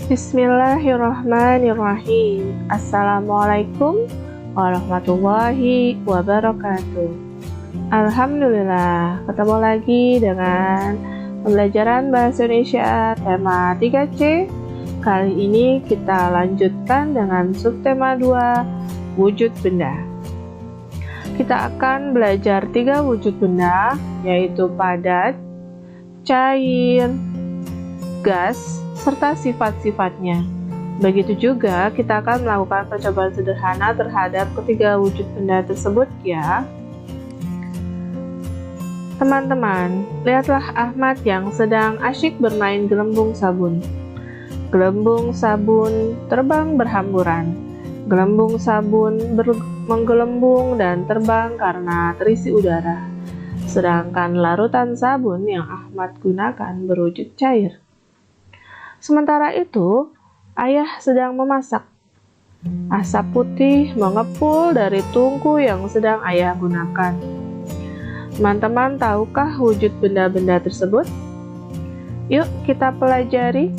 Bismillahirrahmanirrahim. Assalamualaikum warahmatullahi wabarakatuh. Alhamdulillah, ketemu lagi dengan pembelajaran Bahasa Indonesia tema 3C. Kali ini kita lanjutkan dengan subtema 2, wujud benda. Kita akan belajar 3 wujud benda, yaitu padat, cair, gas, serta sifat-sifatnya. Begitu juga kita akan melakukan percobaan sederhana terhadap ketiga wujud benda tersebut ya. Teman-teman, lihatlah Ahmad yang sedang asyik bermain gelembung sabun. Gelembung sabun terbang berhamburan. Gelembung sabun menggelembung dan terbang karena terisi udara. Sedangkan larutan sabun yang Ahmad gunakan berwujud cair. Sementara itu, ayah sedang memasak. Asap putih mengepul dari tungku yang sedang ayah gunakan. Teman-teman, tahukah wujud benda-benda tersebut? Yuk kita pelajari.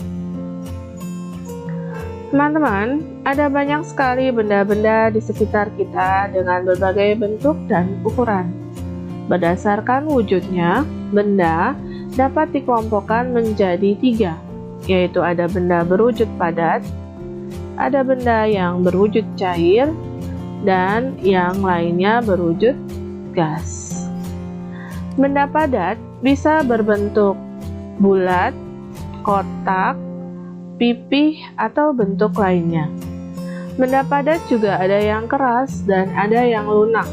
Teman-teman, ada banyak sekali benda-benda di sekitar kita dengan berbagai bentuk dan ukuran. Berdasarkan wujudnya, benda dapat dikelompokkan menjadi 3. Yaitu ada benda berwujud padat, ada benda yang berwujud cair, dan yang lainnya berwujud gas. Benda padat bisa berbentuk bulat, kotak, pipih, atau bentuk lainnya. Benda padat juga ada yang keras dan ada yang lunak.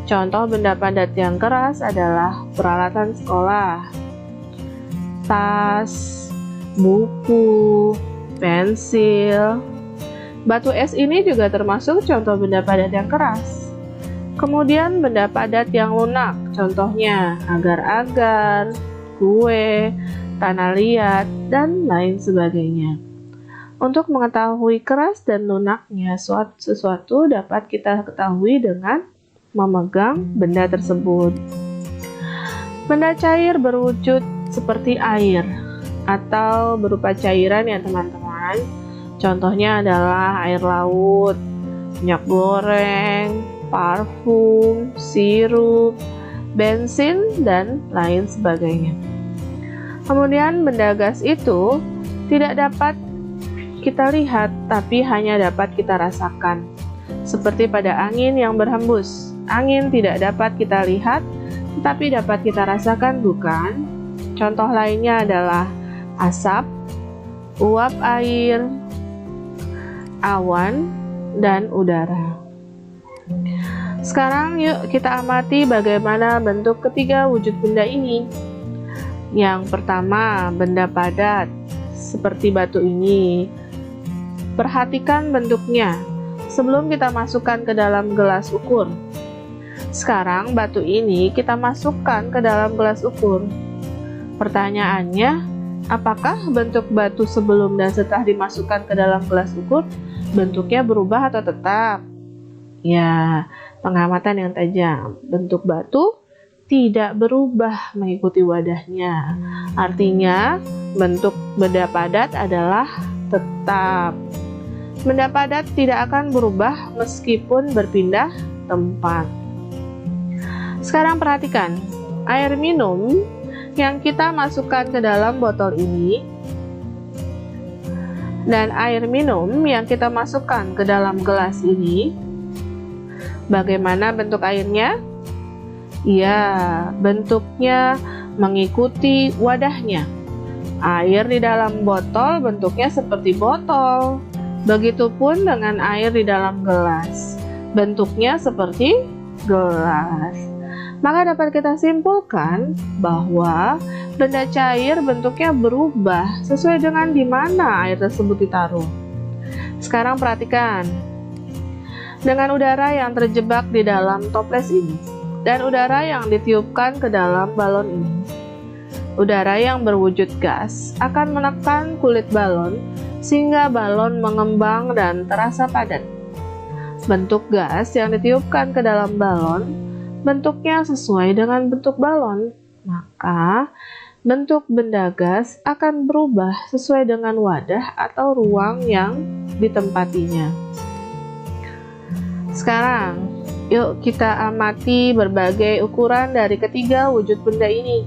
Contoh benda padat yang keras adalah peralatan sekolah, tas, buku, pensil. Batu es ini juga termasuk contoh benda padat yang keras. Kemudian benda padat yang lunak, contohnya agar-agar, kue, tanah liat, dan lain sebagainya. Untuk mengetahui keras dan lunaknya sesuatu dapat kita ketahui dengan memegang benda tersebut. Benda cair berwujud seperti air atau berupa cairan ya teman-teman. Contohnya adalah air laut, minyak goreng, parfum, sirup, bensin, dan lain sebagainya. Kemudian benda gas itu tidak dapat kita lihat tapi hanya dapat kita rasakan. Seperti pada angin yang berhembus. Angin tidak dapat kita lihat tetapi dapat kita rasakan, bukan? Contoh lainnya adalah asap, uap air, awan, dan udara. Sekarang yuk kita amati bagaimana bentuk ketiga wujud benda ini. Yang pertama, benda padat seperti batu ini. Perhatikan bentuknya sebelum kita masukkan ke dalam gelas ukur. Sekarang batu ini kita masukkan ke dalam gelas ukur. Pertanyaannya, apakah bentuk batu sebelum dan setelah dimasukkan ke dalam gelas ukur bentuknya berubah atau tetap? Ya, pengamatan yang tajam. Bentuk batu tidak berubah mengikuti wadahnya. Artinya, bentuk benda padat adalah tetap. Benda padat tidak akan berubah meskipun berpindah tempat. Sekarang perhatikan, air minum yang kita masukkan ke dalam botol ini dan air minum yang kita masukkan ke dalam gelas ini, bagaimana bentuk airnya? Ya, bentuknya mengikuti wadahnya. Air di dalam botol bentuknya seperti botol. Begitupun dengan air di dalam gelas, bentuknya seperti gelas. Maka dapat kita simpulkan bahwa benda cair bentuknya berubah sesuai dengan di mana air tersebut ditaruh. Sekarang perhatikan. Dengan udara yang terjebak di dalam toples ini dan udara yang ditiupkan ke dalam balon ini. Udara yang berwujud gas akan menekan kulit balon sehingga balon mengembang dan terasa padat. Bentuk gas yang ditiupkan ke dalam balon bentuknya sesuai dengan bentuk balon, maka bentuk benda gas akan berubah sesuai dengan wadah atau ruang yang ditempatinya. Sekarang, yuk kita amati berbagai ukuran dari ketiga wujud benda ini.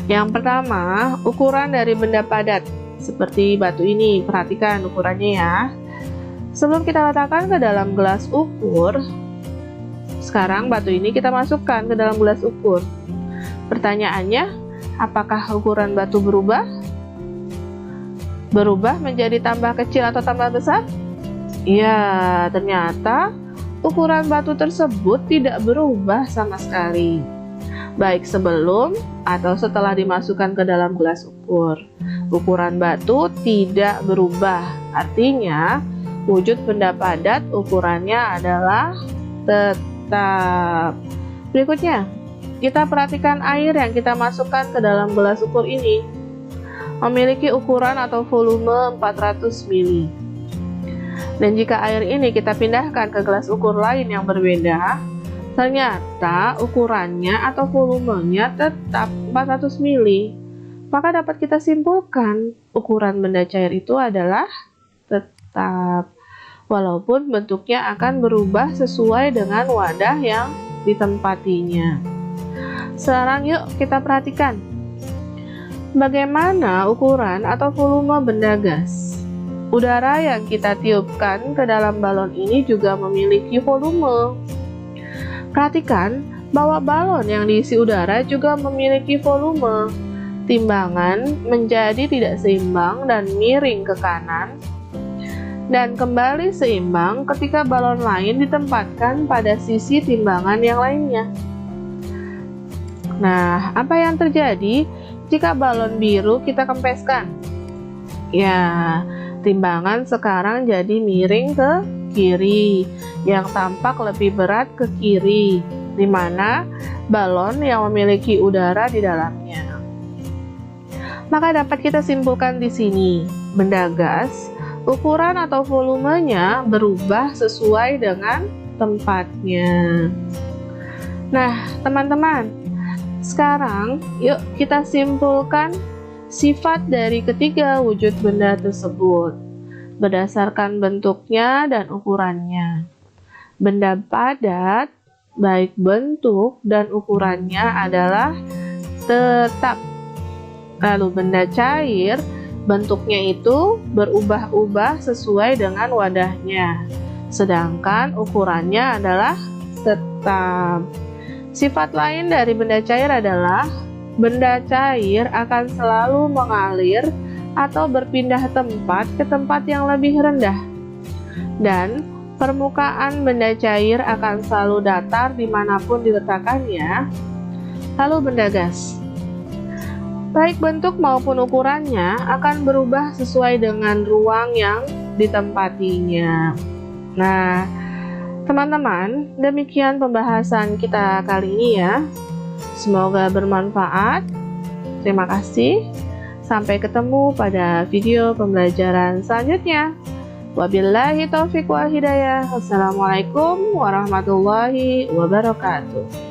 Yang pertama, ukuran dari benda padat, seperti batu ini. Perhatikan ukurannya ya. Sebelum kita letakkan ke dalam gelas ukur, sekarang batu ini kita masukkan ke dalam gelas ukur. Pertanyaannya, apakah ukuran batu berubah? Berubah menjadi tambah kecil atau tambah besar? Ya, ternyata ukuran batu tersebut tidak berubah sama sekali, baik sebelum atau setelah dimasukkan ke dalam gelas ukur. Ukuran batu tidak berubah, artinya wujud benda padat ukurannya adalah tetap. Berikutnya, kita perhatikan air yang kita masukkan ke dalam gelas ukur ini memiliki ukuran atau volume 400 ml. Dan jika air ini kita pindahkan ke gelas ukur lain yang berbeda, ternyata ukurannya atau volumenya tetap 400 ml. Maka dapat kita simpulkan ukuran benda cair itu adalah tetap, walaupun bentuknya akan berubah sesuai dengan wadah yang ditempatinya. Sekarang yuk kita perhatikan bagaimana ukuran atau volume benda gas. Udara yang kita tiupkan ke dalam balon ini juga memiliki volume. Perhatikan bahwa balon yang diisi udara juga memiliki volume. Timbangan menjadi tidak seimbang dan miring ke kanan, dan kembali seimbang ketika balon lain ditempatkan pada sisi timbangan yang lainnya. Nah, apa yang terjadi jika balon biru kita kempeskan? Ya, timbangan sekarang jadi miring ke kiri, yang tampak lebih berat ke kiri, di mana balon yang memiliki udara di dalamnya. Maka dapat kita simpulkan di sini, benda gas, ukuran atau volumenya berubah sesuai dengan tempatnya. Nah, teman-teman, sekarang yuk kita simpulkan sifat dari ketiga wujud benda tersebut berdasarkan bentuknya dan ukurannya. Benda padat, baik bentuk dan ukurannya adalah tetap. Lalu benda cair, bentuknya itu berubah-ubah sesuai dengan wadahnya, sedangkan ukurannya adalah tetap. Sifat lain dari benda cair adalah benda cair akan selalu mengalir atau berpindah tempat ke tempat yang lebih rendah, dan permukaan benda cair akan selalu datar dimanapun diletakkannya. Lalu benda gas, baik bentuk maupun ukurannya akan berubah sesuai dengan ruang yang ditempatinya. Nah, teman-teman, demikian pembahasan kita kali ini ya. Semoga bermanfaat. Terima kasih. Sampai ketemu pada video pembelajaran selanjutnya. Wabillahi taufiq wal hidayah. Wassalamualaikum warahmatullahi wabarakatuh.